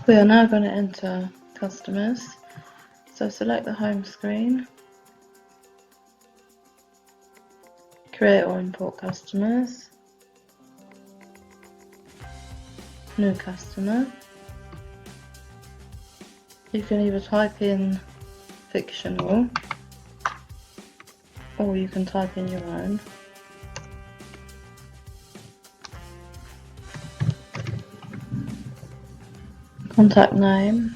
We are now going to enter customers. So select the home screen, create or import customers, new customer. You can either type in fictional or you can type in your own. Contact name,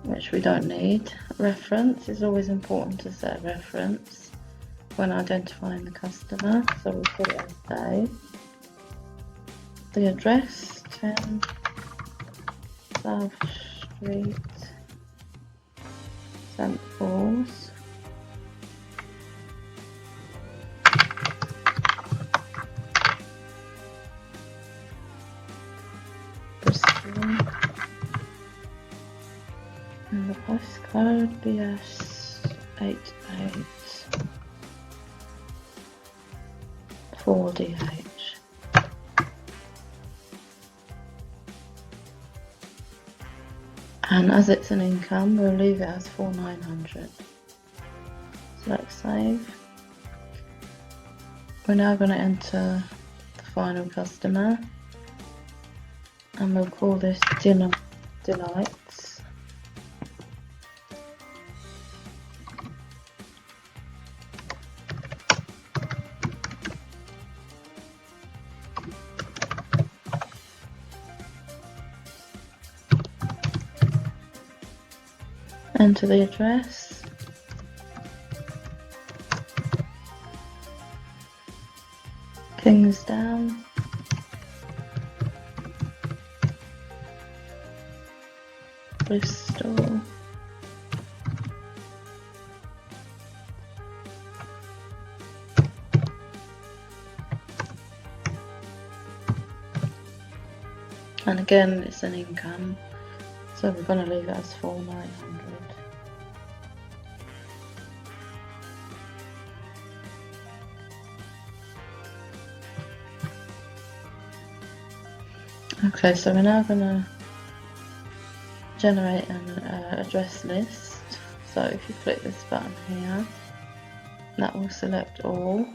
which we don't need. Reference is always important to set a reference when identifying the customer, so we'll put it as day. The address, 10 South Street, St Paul's. Bristol. And the postcode BS88 4DH. And as it's an income, we'll leave it as 4,900. Select save. We're now going to enter the final customer, and we'll call this Delights. Enter the address. Kingsdown. Bristol. And again, it's an income, so we're going to leave it as 4,900. Okay, so we're now going to generate an address list. So if you click this button here, that will select all.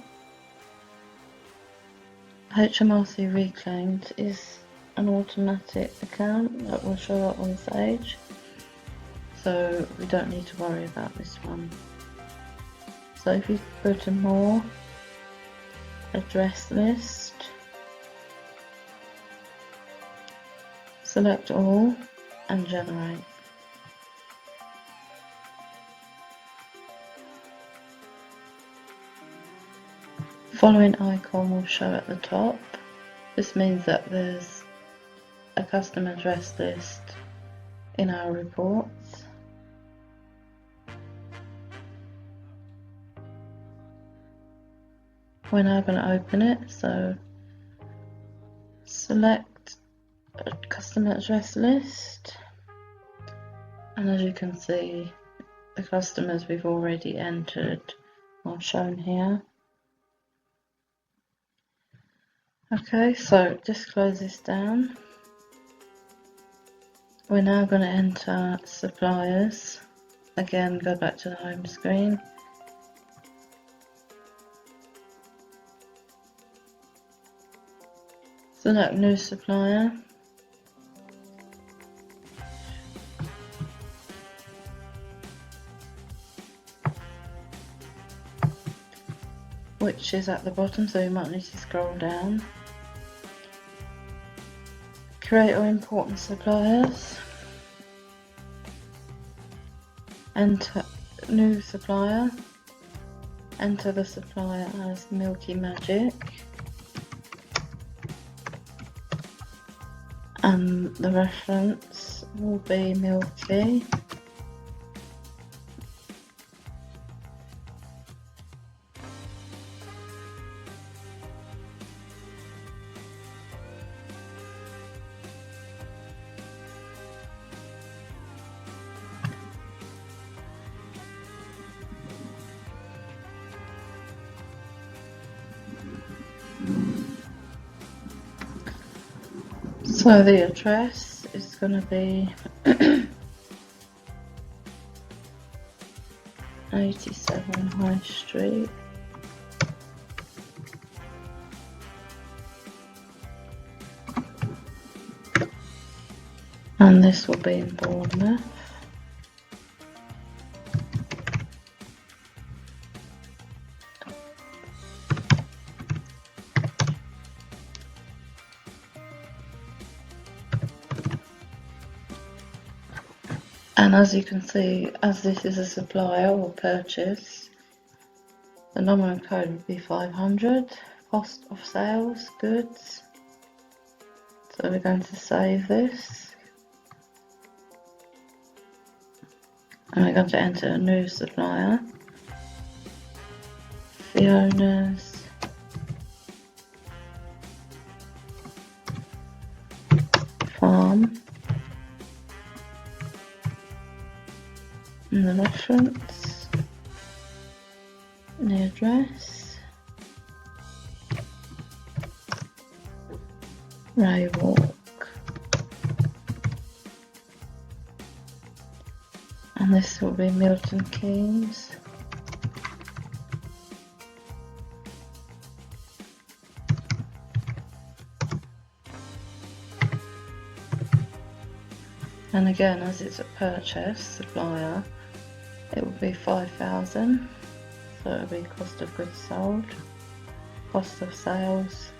HMRC Reclaimed is an automatic account that will show up on Sage, so we don't need to worry about this one. So if you go to more, address list, select all and generate. Following icon will show at the top. This means that there's a custom address list in our reports. We're now going to open it, so select a customer address list, and as you can see, the customers we've already entered are shown here. Okay, so just close this down. We're now going to enter suppliers. Again, go back to the home screen. Select new supplier. Which is at the bottom, so you might need to scroll down. Create or import suppliers. Enter new supplier. Enter the supplier as Milky Magic. And the reference will be Milky. So the address going to be 87 High Street. And this will be in Bournemouth. And as you can see, as this is a supplier or purchase, the number and code would be 500. Cost of sales, goods. So we're going to save this. And we're going to enter a new supplier. Fiona's Farm. And the reference. The address. Ray Walk. And this will be Milton Keynes. And again, as it's a purchase supplier, it will be 5,000. So it will be cost of goods sold, cost of sales,